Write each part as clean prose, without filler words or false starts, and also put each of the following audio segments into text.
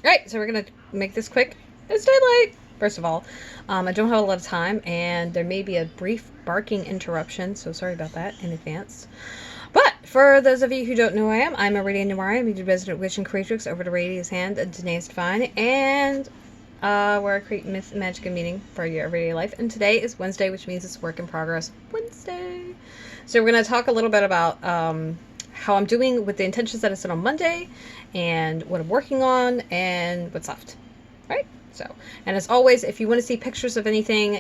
Right, so we're going to make this quick. It's daylight. First of all, I don't have a lot of time, and there may be a brief barking interruption, so sorry about that in advance. But for those of you who don't know who I am, I'm Iridia Noir. I'm the resident witch and creatrix over to Radia's Hand and Danae's Divine, and where I create myth, magic, and meaning for your everyday life. And today is Wednesday, which means it's work in progress Wednesday. So we're going to talk a little bit about how I'm doing with the intentions that I set on Monday, and what I'm working on, and what's left. Right? So, and as always, if you want to see pictures of anything,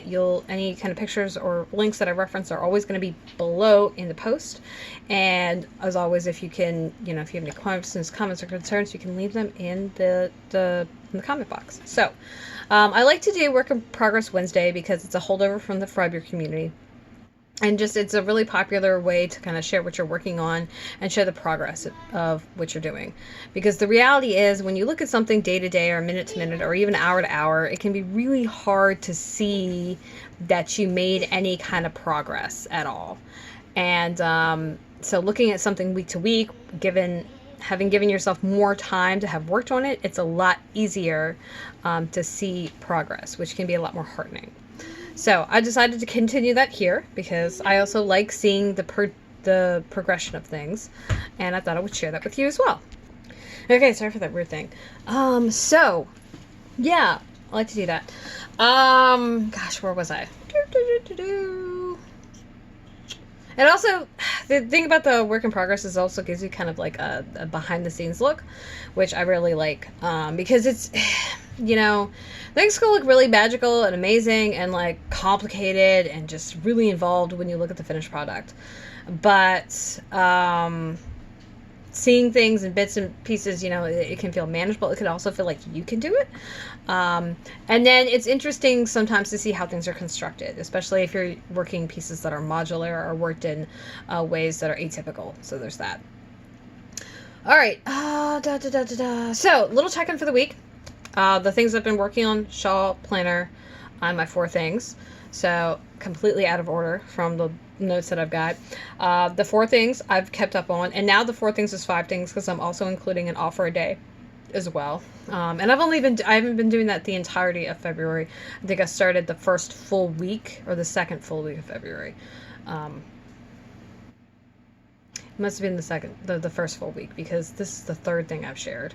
any kind of pictures or links that I reference are always going to be below in the post. And as always, if you can, if you have any questions, comments, or concerns, you can leave them in the comment box. So, I like to do Work in Progress Wednesday because it's a holdover from the Freiburg community. And it's a really popular way to kind of share what you're working on and share the progress of what you're doing. Because the reality is, when you look at something day to day or minute to minute or even hour to hour, it can be really hard to see that you made any kind of progress at all. And so looking at something week to week, having given yourself more time to have worked on it, it's a lot easier to see progress, which can be a lot more heartening. So I decided to continue that here because I also like seeing the progression of things, and I thought I would share that with you as well. Okay, sorry for that weird thing. So yeah, I like to do that. Gosh, where was I? And also, the thing about the work in progress is also gives you kind of like a behind the scenes look, which I really like, because it's, things can look really magical and amazing and like complicated and just really involved when you look at the finished product. But seeing things in bits and pieces, it can feel manageable. It can also feel like you can do it. And then it's interesting sometimes to see how things are constructed, especially if you're working pieces that are modular or worked in ways that are atypical. So there's that. All right. So, little check-in for the week. The things I've been working on, shawl, planner, on my 4 things. So, completely out of order from the notes that I've got. The 4 things I've kept up on, and now the 4 things is 5 things because I'm also including an offer a day as well. And I haven't been doing that the entirety of February. I think I started the first full week or the second full week of February. It must have been the first full week because this is the 3rd thing I've shared.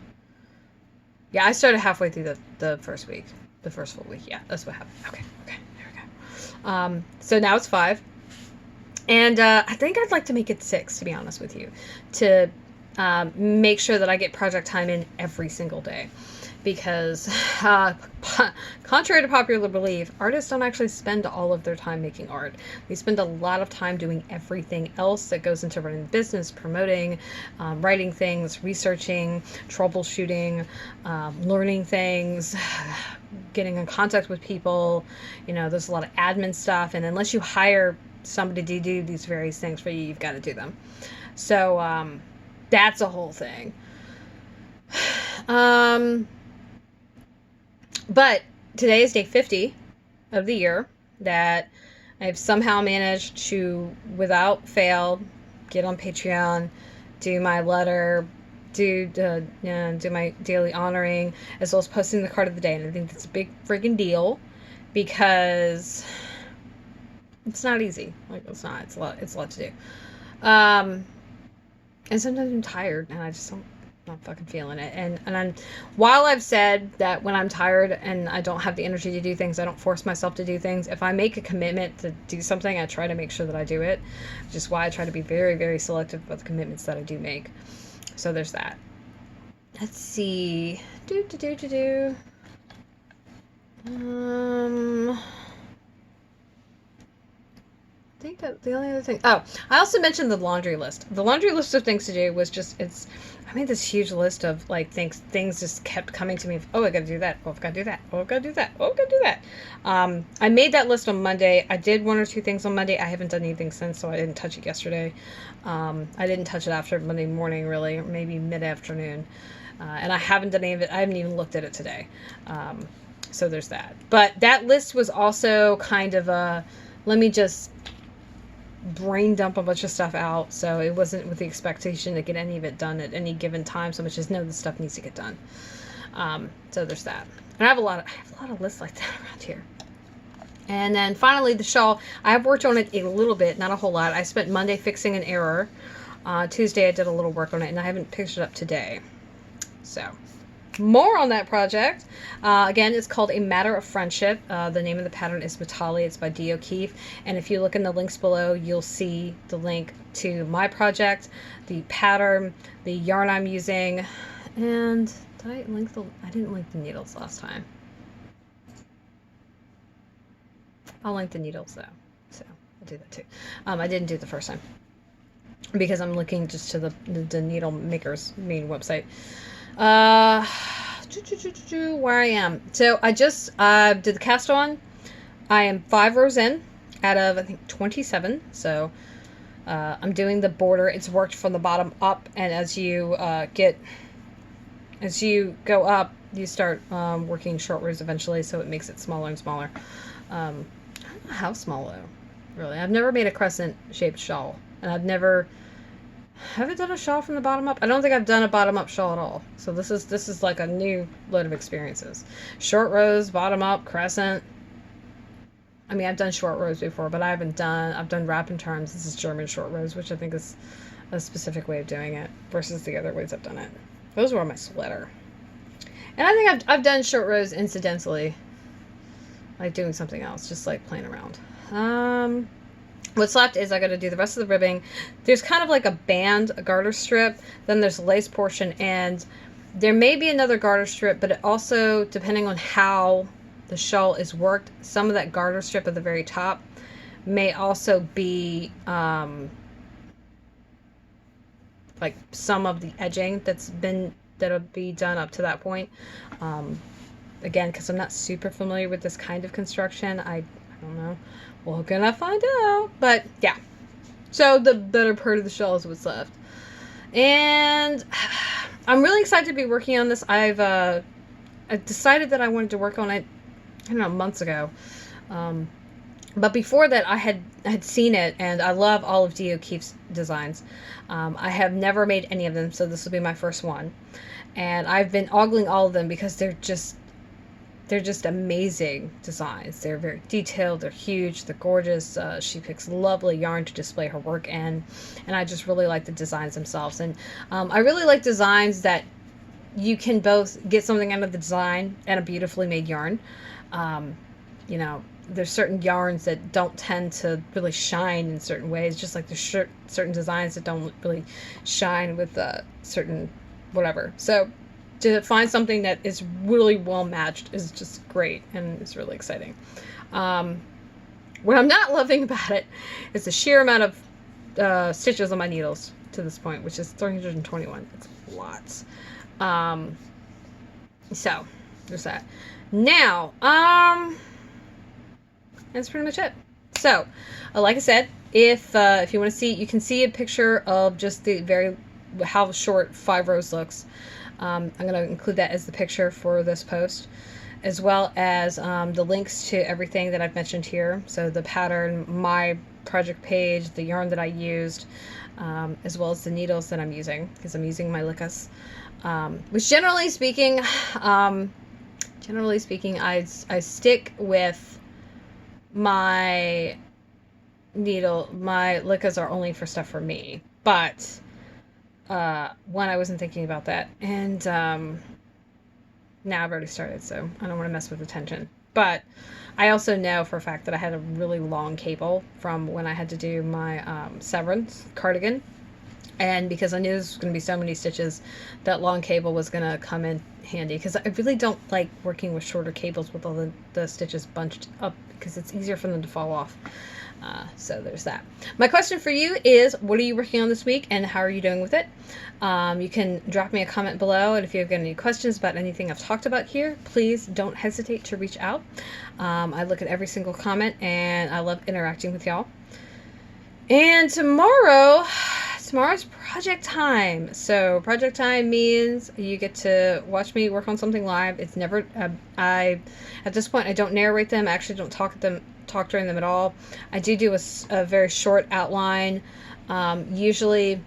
Yeah, I started halfway through the first week. The first full week. Yeah, that's what happened. Okay, there we go. So now it's 5. And I think I'd like to make it 6, to be honest with you, to make sure that I get project time in every single day. Because contrary to popular belief, artists don't actually spend all of their time making art. They spend a lot of time doing everything else that goes into running the business, promoting, writing things, researching, troubleshooting, learning things, getting in contact with people. There's a lot of admin stuff, and unless you hire somebody to do these various things for you, you've got to do them. So that's a whole thing. But today is day 50 of the year that I've somehow managed to, without fail, get on Patreon, do my letter, do my daily honoring, as well as posting the card of the day. And I think that's a big friggin' deal because it's not easy. Like, it's not. It's a lot to do. And sometimes I'm tired and I just don't. Not fucking feeling it. And while I've said that when I'm tired and I don't have the energy to do things, I don't force myself to do things. If I make a commitment to do something, I try to make sure that I do it, which is why I try to be very, very selective about the commitments that I do make. So there's that. Let's see. I think that the only other thing. Oh, I also mentioned the laundry list. The laundry list of things to do was I made this huge list of like things just kept coming to me. Oh, I gotta do that. Oh, I've gotta do that. Oh, I've gotta do that. Oh, I've gotta do that. I made that list on Monday. I did 1 or 2 things on Monday. I haven't done anything since, so I didn't touch it yesterday. I didn't touch it after Monday morning, really, or maybe mid-afternoon. And I haven't done any of it. I haven't even looked at it today. So there's that. But that list was also kind of let me just brain dump a bunch of stuff out, so it wasn't with the expectation to get any of it done at any given time so much as no, this stuff needs to get done. So there's that. And I have a lot of lists like that around here. And then finally the shawl, I have worked on it a little bit, not a whole lot. I spent Monday fixing an error. Tuesday I did a little work on it, and I haven't picked it up today. So more on that project. Again, it's called A Matter of Friendship. The name of the pattern is Matali. It's by Dee O'Keefe. And if you look in the links below, you'll see the link to my project, the pattern, the yarn I'm using, and did I link the... I didn't link the needles last time. I'll link the needles though, so I'll do that too. I didn't do it the first time because I'm looking just to the needle maker's main website. Where I am. So I just did the cast on. I am 5 rows in out of I think 27. So I'm doing the border. It's worked from the bottom up, and as you go up, you start working short rows eventually. So it makes it smaller and smaller. I don't know how small though, really. I've never made a crescent shaped shawl, and I've never haven't done a shawl from the bottom up. I don't think I've done a bottom up shawl at all. So this is like a new load of experiences. Short rows, bottom up, crescent. I mean, I've done short rows before, but I've done wrap and turns. This is German short rows, which I think is a specific way of doing it versus the other ways I've done it. Those were on my sweater. And I think I've done short rows incidentally, like doing something else, just like playing around. What's left is I got to do the rest of the ribbing. There's kind of like a band, a garter strip, then there's a lace portion, and there may be another garter strip, but it also, depending on how the shawl is worked, some of that garter strip at the very top may also be like some of the edging that'll be done up to that point. Again, because I'm not super familiar with this kind of construction, I don't know. We're gonna find out. But yeah, so the better part of the shawl is what's left, and I'm really excited to be working on this. I decided that I wanted to work on it, I don't know, months ago. But before that, I had seen it, and I love all of Dee O'Keefe's designs. I have never made any of them, so this will be my first one. And I've been ogling all of them because they're just amazing designs. They're very detailed, they're huge, they're gorgeous. She picks lovely yarn to display her work in, and I just really like the designs themselves. And I really like designs that you can both get something out of the design and a beautifully made yarn. You know, there's certain yarns that don't tend to really shine in certain ways, just like there's certain designs that don't really shine with certain whatever. So to find something that is really well matched is just great, and it's really exciting. What I'm not loving about it is the sheer amount of stitches on my needles to this point, which is 321. It's lots. So there's that. Now, that's pretty much it. So, like I said, if you want to see, you can see a picture of just how short 5 rows looks. I'm going to include that as the picture for this post, as well as the links to everything that I've mentioned here. So the pattern, my project page, the yarn that I used, as well as the needles that I'm using, because I'm using my Lickas. Which generally speaking, I stick with my needle. My Lickas are only for stuff for me, but one, I wasn't thinking about that, and now I've already started, so I don't want to mess with the tension. But I also know for a fact that I had a really long cable from when I had to do my Severance cardigan, and because I knew there was going to be so many stitches, that long cable was going to come in handy, because I really don't like working with shorter cables with all the stitches bunched up, because it's easier for them to fall off. So there's that. My question for you is, what are you working on this week, and how are you doing with it? You can drop me a comment below, and if you have got any questions about anything I've talked about here, please don't hesitate to reach out. I look at every single comment, and I love interacting with y'all. And tomorrow's project time. So project time means you get to watch me work on something live. It's never, at this point, I don't narrate them. I actually don't talk during them at all. I do a very short outline. Usually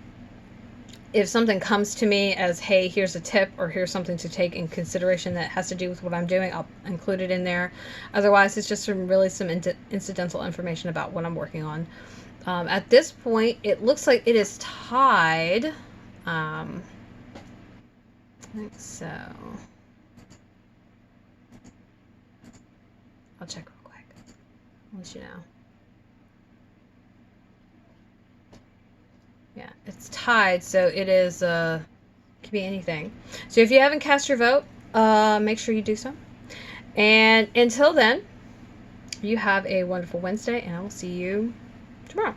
if something comes to me as, hey, here's a tip or here's something to take in consideration that has to do with what I'm doing, I'll include it in there. Otherwise, it's just some incidental information about what I'm working on. At this point, it looks like it is tied. I think so. I'll check real quick. I'll let you know. Yeah, it's tied, so it is, could be anything. So if you haven't cast your vote, make sure you do so. And until then, you have a wonderful Wednesday, and I will see you tomorrow.